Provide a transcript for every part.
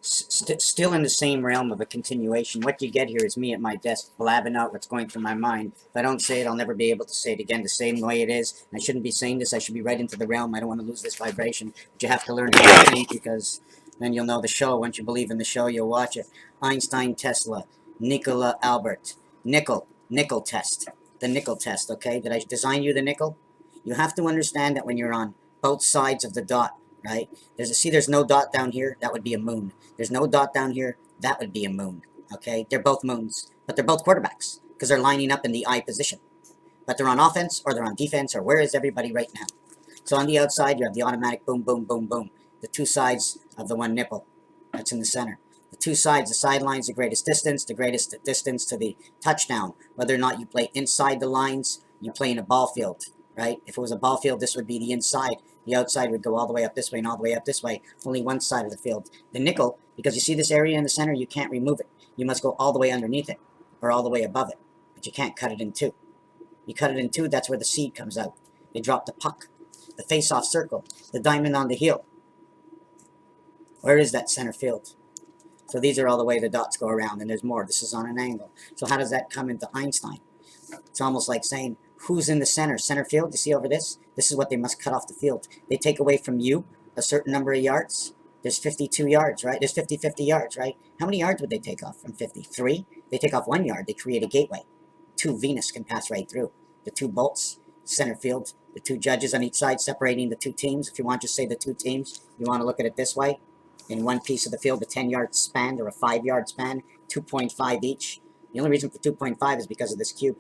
still in the same realm of a continuation. What you get here is me at my desk blabbing out what's going through my mind. If I don't say it, I'll never be able to say it again the same way it is. I shouldn't be saying this. I should be right into the realm. I don't want to lose this vibration. But you have to learn how to think, because then you'll know the show. Once you believe in the show, you'll watch it. Einstein, Tesla, Nikola, Albert. Nickel test. The nickel test, okay? Did I design you the nickel? You have to understand that when you're on both sides of the dot, right? There's no dot down here, that would be a moon. There's no dot down here, that would be a moon, okay? They're both moons, but they're both quarterbacks, because they're lining up in the I position. But they're on offense, or they're on defense, or where is everybody right now? So on the outside, you have the automatic boom, boom, boom, boom. The two sides of the one nipple, that's in the center. The two sides, the sidelines, the greatest distance to the touchdown. Whether or not you play inside the lines, you play in a ball field, right? If it was a ball field, this would be the inside. The outside would go all the way up this way and all the way up this way. Only one side of the field. The nickel, because you see this area in the center, you can't remove it. You must go all the way underneath it, or all the way above it. But you can't cut it in two. You cut it in two, that's where the seed comes out. They drop the puck, the face-off circle, the diamond on the heel. Where is that center field? So these are all the way the dots go around, and there's more. This is on an angle. So how does that come into Einstein? It's almost like saying, who's in the center? Center field, you see over this? This is what they must cut off the field. They take away from you a certain number of yards. There's 52 yards, right? There's 50 yards, right? How many yards would they take off from 50? 3? They take off 1 yard. They create a gateway. 2 Venus can pass right through. The 2 bolts, center field, the 2 judges on each side separating the 2 teams. If you want to say the 2 teams, you want to look at it this way. In one piece of the field, a 10-yard span or a 5-yard span, 2.5 each. The only reason for 2.5 is because of this cube.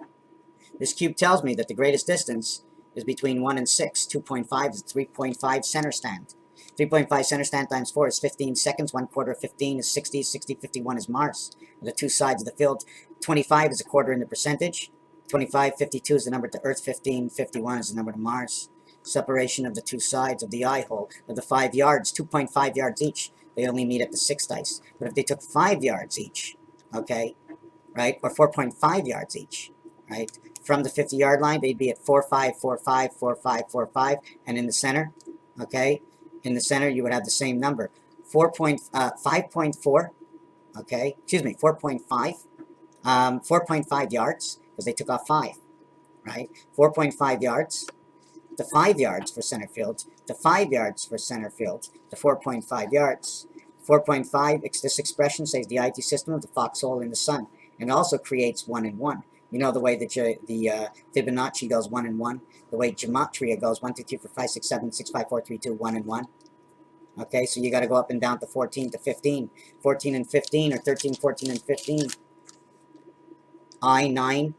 This cube tells me that the greatest distance is between 1 and 6. 2.5 is 3.5 center stand. 3.5 center stand times 4 is 15 seconds. 1/4 of 15 is 60. 60, 51 is Mars. The 2 sides of the field, 25 is a quarter in the percentage. 25, 52 is the number to Earth. 15, 51 is the number to Mars. Separation of the 2 sides of the eye hole of the 5 yards, 2.5 yards each. They only meet at the 6 dice. But if they took 5 yards each, okay, right, or 4.5 yards each, right, from the 50-yard line, they'd be at 4, 5, 4, 5, 4, 5, 4, 5, and in the center, okay, in the center you would have the same number, 5.4, okay, excuse me, 4.5 yards, because they took off 5, right, 4.5 yards, to 5 yards for center field, to 5 yards for center field, to 4.5 yards. 4.5, this expression says the IT system of the foxhole in the sun, and also creates 1 and 1. You know the way that the Fibonacci goes 1 and 1, the way gematria goes 1, 2, 3, 4, 5, 6, 7, 6, 5, 4, 3, 2, 1 and 1. Okay, so you got to go up and down to 14 to 15. 14 and 15, or 13, 14 and 15. I, 9,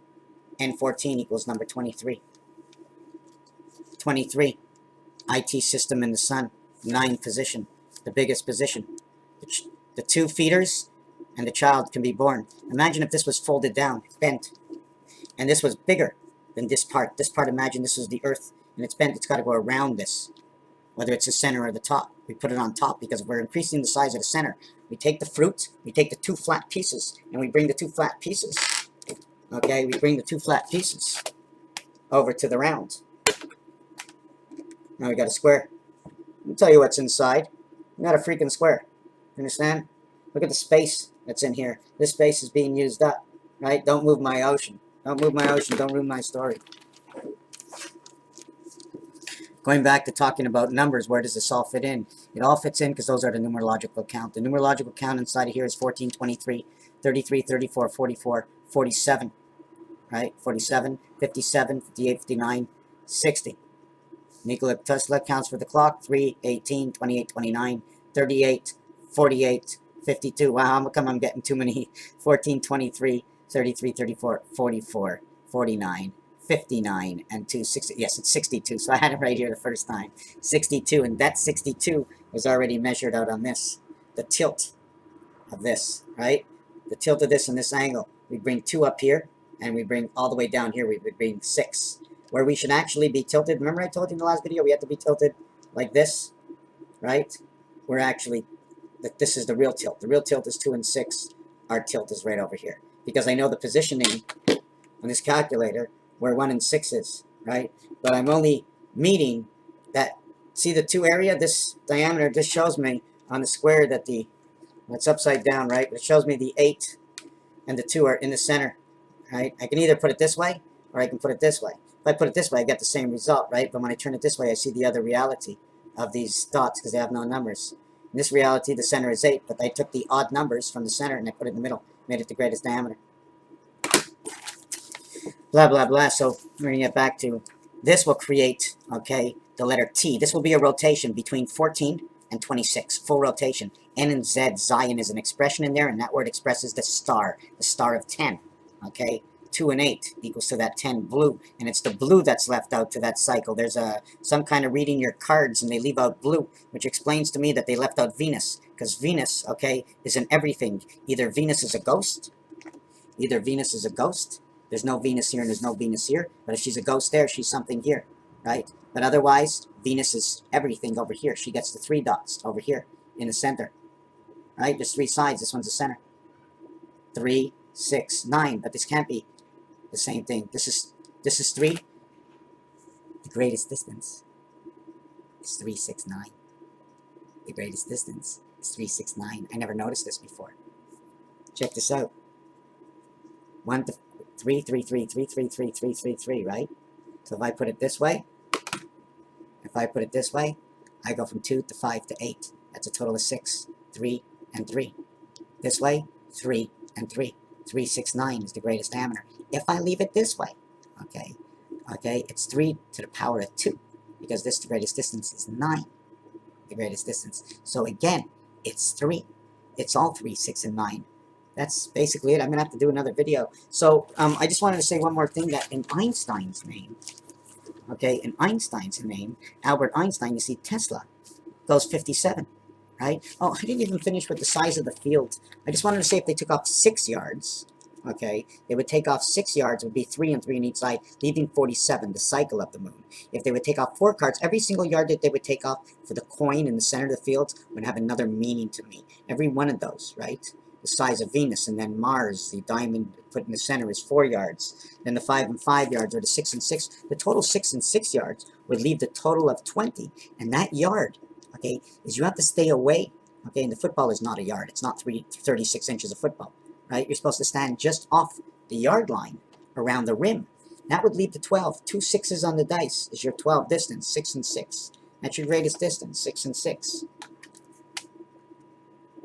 and 14 equals number 23. 23, IT system in the sun, 9th position, the biggest position. The 2 feeders and the child can be born. Imagine if this was folded down, bent, and this was bigger than this part. This part, imagine this is the Earth, and it's bent. It's got to go around this, whether it's the center or the top. We put it on top because we're increasing the size of the center. We take the fruit, we take the 2 flat pieces, and we bring the 2 flat pieces. Okay, we bring the 2 flat pieces over to the round. Now we got a square. Let me tell you what's inside. We got a freaking square. You understand? Look at the space that's in here. This space is being used up, right? Don't move my ocean. Don't move my ocean. Don't ruin my story. Going back to talking about numbers, where does this all fit in? It all fits in because those are the numerological count. The numerological count inside of here is 14, 23, 33, 34, 44, 47, right? 47, 57, 58, 59, 60. Nikola Tesla counts for the clock, 3, 18, 28, 29, 38, 48, 52. Wow, how come I'm getting too many? 14, 23, 33, 34, 44, 49, 59, and 2, 60. Yes, it's 62, so I had it right here the first time. 62, and that 62 was already measured out on this. The tilt of this, right? The tilt of this and this angle. We bring 2 up here, and we bring all the way down here, we would bring 6. Where we should actually be tilted. Remember I told you in the last video we have to be tilted like this, right? We're actually, this is the real tilt. The real tilt is 2 and 6. Our tilt is right over here. Because I know the positioning on this calculator where 1 and 6 is, right? But I'm only meeting that, see the 2 area, this diameter, this shows me on the square that the It's upside down, right? But it shows me the 8 and the 2 are in the center, right? I can either put it this way or I can put it this way. If I put it this way, I get the same result, right? But when I turn it this way, I see the other reality of these dots because they have no numbers. In this reality, the center is 8, but I took the odd numbers from the center and I put it in the middle, made it the greatest diameter. Blah, blah, blah. So bringing it back to this will create, okay, the letter T. This will be a rotation between 14 and 26, full rotation. N and Z, Zion is an expression in there, and that word expresses the star of 10, okay? 2 and 8 equals to that 10 blue, and it's the blue that's left out to that cycle. There's some kind of reading your cards, and they leave out blue, which explains to me that they left out Venus, because Venus, okay, is in everything. Either Venus is a ghost, there's no Venus here and there's no Venus here, but if she's a ghost there, she's something here, right? But otherwise, Venus is everything over here. She gets the 3 dots over here in the center, right? There's 3 sides. This one's the center. 3, 6, 9, but this can't be the same thing. This is 3. The greatest distance is 3, 6, 9. The greatest distance is 3, 6, 9. I never noticed this before. Check this out. 1 to 3, 3, 3, 3, 3, 3, 3, 3, 3, right? So if I put it this way, I go from 2 to 5 to 8. That's a total of 6, 3, and 3. This way, 3 and 3. 3, 6, 9 is the greatest diameter. If I leave it this way, okay, it's 3 to the power of 2, because the greatest distance is 9, the greatest distance. So again, it's 3. It's all 3, 6, and 9. That's basically it. I'm going to have to do another video. So I just wanted to say one more thing, that in Einstein's name, okay, in Einstein's name, Albert Einstein, you see Tesla goes 57, right? Oh, I didn't even finish with the size of the field. I just wanted to say if they took off 6 yards, okay, they would take off 6 yards, it would be 3 and 3 on each side, leaving 47, the cycle of the moon. If they would take off 4 cards, every single yard that they would take off for the coin in the center of the field would have another meaning to me. Every one of those, right? The size of Venus, and then Mars, the diamond put in the center, is 4 yards. Then the 5 and 5 yards, or the 6 and 6. The total 6 and 6 yards would leave the total of 20. And that yard, okay, is you have to stay away. Okay, and the football is not a yard. It's not 36 inches of football, right? You're supposed to stand just off the yard line around the rim. That would leave the 12. 2 6s on the dice is your 12 distance, 6 and 6. That's your greatest distance, 6 and 6.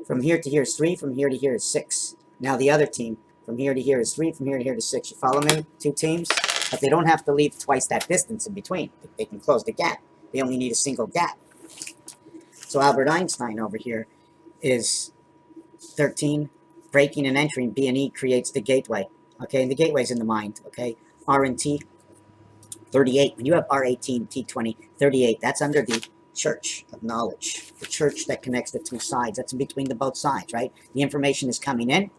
From here to here is 3, from here to here is 6. Now the other team, from here to here is 3, from here to here is 6. You follow me? 2 teams. But they don't have to leave twice that distance in between. They can close the gap. They only need a single gap. So Albert Einstein over here is 13. Breaking and entering, B and E creates the gateway. Okay, and the gateway's in the mind. Okay, R and T, 38. When you have R18, T20, 38, that's under the church of knowledge, the church that connects the 2 sides. That's in between the both sides, right? The information is coming in.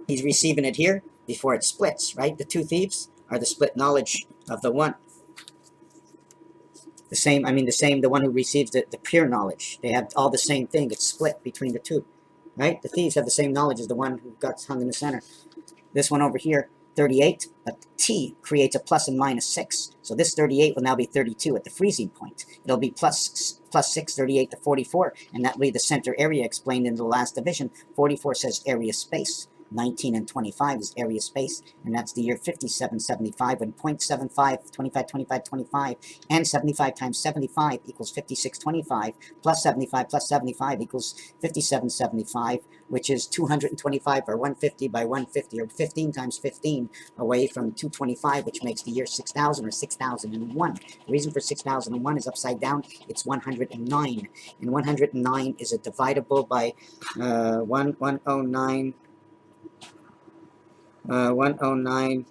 He's receiving it here before it splits, right? The 2 thieves are the split knowledge of the one. The one who receives the pure knowledge. They have all the same thing. It's split between the 2, right? The thieves have the same knowledge as the one who got hung in the center. This one over here, 38, but T creates a plus and minus 6. So this 38 will now be 32 at the freezing point. It'll be plus 6, 38 to 44, and that will be the center area explained in the last division. 44 says area space. 19 and 25 is area space, and that's the year 5775, when 0.75, 25, 25, 25, and 75 times 75 equals 5625, plus 75 equals 5775, which is 225, or 150 by 150, or 15 times 15, away from 225, which makes the year 6000, or 6001. The reason for 6001 is upside down. It's 109, and 109 is a dividable by 109. 109.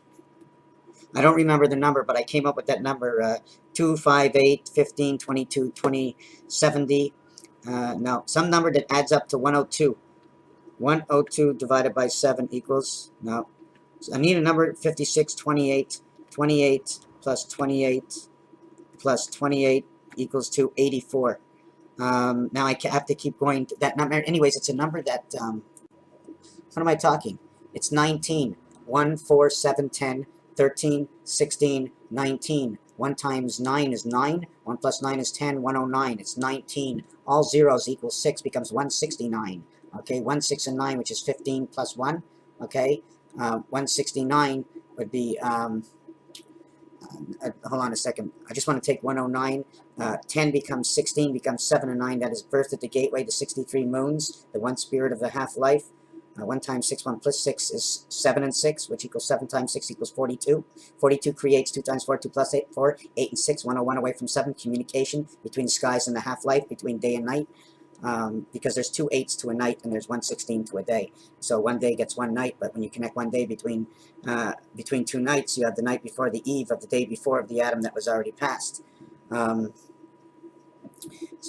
I don't remember the number, but I came up with that number. 2, 5, 8, 15, 22, 20, 70. No, some number that adds up to 102. 102 divided by 7 equals, no. So I need a number, 56, 28. 28 plus 28 plus 28 equals to 84. Now I have to keep going to that number. Anyways, it's a number that, what am I talking? It's 19. 1, 4, 7, 10, 13, 16, 19. 1 times 9 is 9. 1 plus 9 is 10. 109. It's 19. All zeros equals 6 becomes 169. Okay, 1, 6, and 9, which is 15 plus 1. Okay, 169 would be, hold on a second. I just want to take 109. 10 becomes 16, becomes 7 and 9. That is birth at the gateway to 63 moons, the one spirit of the half-life. 1 times 6, 1 plus 6 is 7 and 6, which equals 7 times 6 equals 42. 42 creates 2 times 4, 2 plus 8, 4. 8 and 6, 101 away from 7. Communication between the skies and the half-life, between day and night. Because there's 2 8s to a night and there's 116 to a day. So one day gets one night, but when you connect one day between 2 nights, you have the night before the eve of the day before of the atom that was already passed. So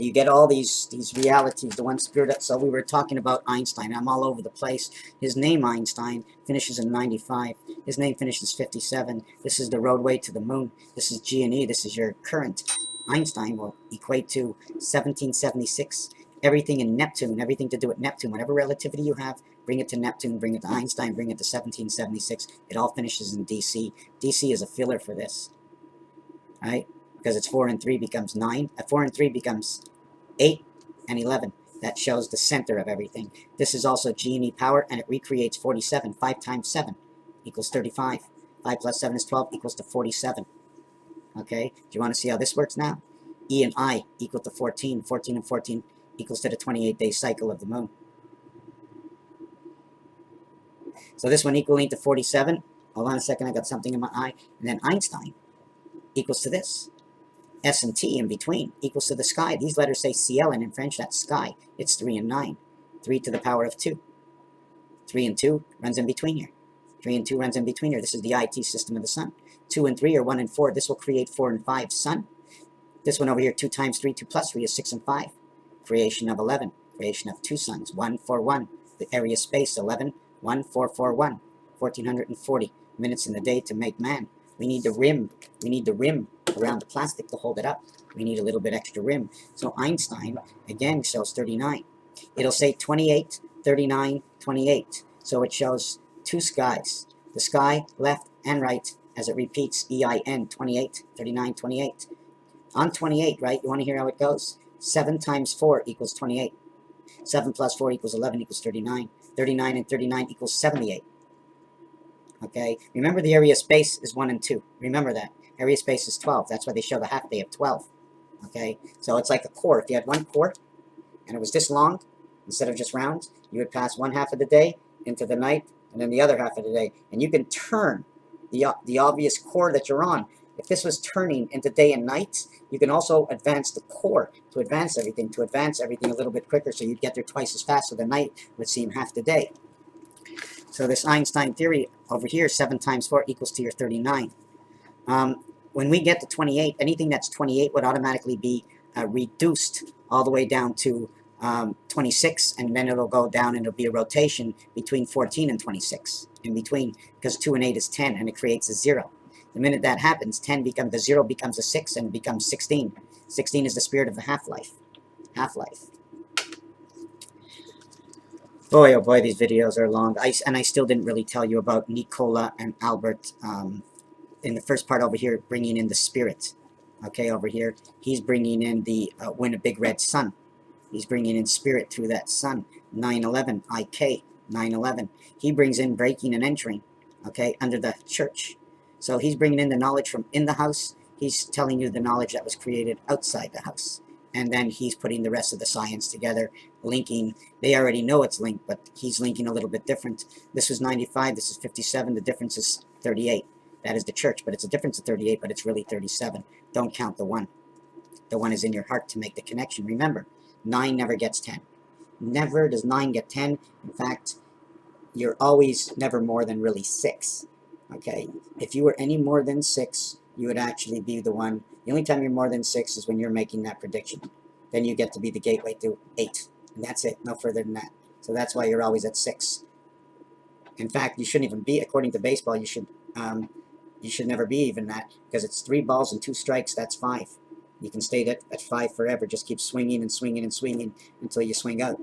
you get all these realities, the one spirit. So we were talking about Einstein. I'm all over the place. His name, Einstein, finishes in 95. His name finishes 57. This is the roadway to the moon. This is G&E. This is your current. Einstein will equate to 1776. Everything in Neptune, everything to do with Neptune, whatever relativity you have, bring it to Neptune, bring it to Einstein, bring it to 1776. It all finishes in DC. DC is a filler for this, right? Because it's 4 and 3 becomes 9. 4 and 3 becomes 8 and 11. That shows the center of everything. This is also G&E power, and it recreates 47. 5 times 7 equals 35. 5 plus 7 is 12 equals to 47. Okay? Do you want to see how this works now? E and I equal to 14. 14 and 14 equals to the 28-day cycle of the moon. So this one equaling to 47. Hold on a second, I got something in my eye. And then Einstein equals to this. S and T in between equals to the sky. These letters say CL, and in French that's sky. It's 3 and 9. 3 to the power of 2. 3 and 2 runs in between here. 3 and 2 runs in between here. This is the IT system of the sun. 2 and 3 are 1 and 4. This will create 4 and 5 sun. This one over here, 2 times 3, 2 plus 3 is 6 and 5. Creation of 11. Creation of 2 suns. 1, 4, 1. The area space, 11, 1, 4, 4, 1. 1440 minutes in the day to make man. We need the rim. We need the rim around the plastic to hold it up. We need a little bit extra rim. So Einstein, again, shows 39. It'll say 28, 39, 28. So it shows 2 skies. The sky, left and right, as it repeats, EIN, 28, 39, 28. On 28, right, you want to hear how it goes? 7 times 4 equals 28. 7 plus 4 equals 11 equals 39. 39 and 39 equals 78. Okay, remember the area space is 1 and 2. Remember that. Area space is 12. That's why they show the half day of 12. Okay, so it's like a core. If you had one core and it was this long, instead of just round, you would pass one half of the day into the night and then the other half of the day. And you can turn the obvious core that you're on. If this was turning into day and night, you can also advance the core to advance everything a little bit quicker, so you'd get there twice as fast, so the night would seem half the day. So this Einstein theory over here, 7 times 4 equals to your 39. When we get to 28, anything that's 28 would automatically be reduced all the way down to 26, and then it'll go down and it'll be a rotation between 14 and 26 in between, because 2 and 8 is 10 and it creates a 0. The minute that happens, the 0 becomes a 6 and it becomes 16. 16 is the spirit of the half-life. Half-life. Boy, oh boy, these videos are long. And I still didn't really tell you about Nicola and Albert in the first part over here, bringing in the spirit. Okay, over here, he's bringing in the win a big red sun. He's bringing in spirit through that sun. 9/11, IK, 9/11. He brings in breaking and entering, okay, under the church. So he's bringing in the knowledge from in the house. He's telling you the knowledge that was created outside the house. And then he's putting the rest of the science together, linking. They already know it's linked, but he's linking a little bit different. This was 95, this is 57, the difference is 38. That is the church, but it's a difference of 38, but it's really 37. Don't count the 1. The 1 is in your heart to make the connection. Remember, 9 never gets 10. Never does 9 get 10. In fact, you're always never more than really 6. Okay? If you were any more than 6, you would actually be the one. The only time you're more than 6 is when you're making that prediction. Then you get to be the gateway to 8. And that's it. No further than that. So that's why you're always at 6. In fact, you shouldn't even be, according to baseball, you should never be even that, because it's 3 balls and 2 strikes, that's 5. You can stay at 5 forever. Just keep swinging and swinging and swinging until you swing out.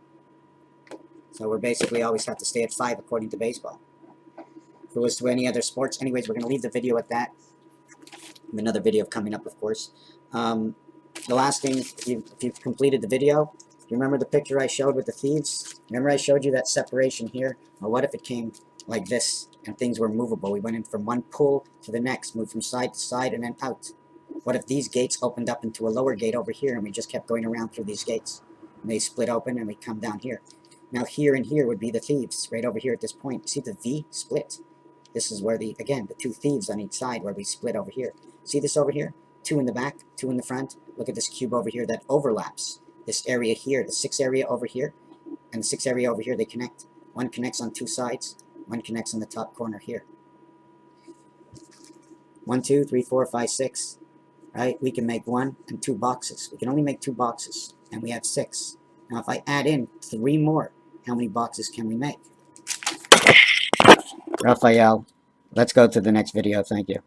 So we're basically always have to stay at 5 according to baseball. If it was to any other sports, anyways, we're going to leave the video at that. Another video coming up, of course. The last thing, if you've completed the video, you remember the picture I showed with the thieves? Remember I showed you that separation here? Well, what if it came like this and things were movable? We went in from one pull to the next, moved from side to side and then out. What if these gates opened up into a lower gate over here and we just kept going around through these gates? And they split open and we come down here. Now here and here would be the thieves, right over here at this point. See the V split? This is where again, the two thieves on each side where we split over here. See this over here? 2 in the back, 2 in the front. Look at this cube over here that overlaps. This area here, the 6 area over here, and the 6 area over here, they connect. One connects on 2 sides, one connects on the top corner here. 1, 2, 3, 4, 5, 6. Right? We can make 1 and 2 boxes. We can only make 2 boxes, and we have 6. Now, if I add in 3 more, how many boxes can we make? Raphael, let's go to the next video. Thank you.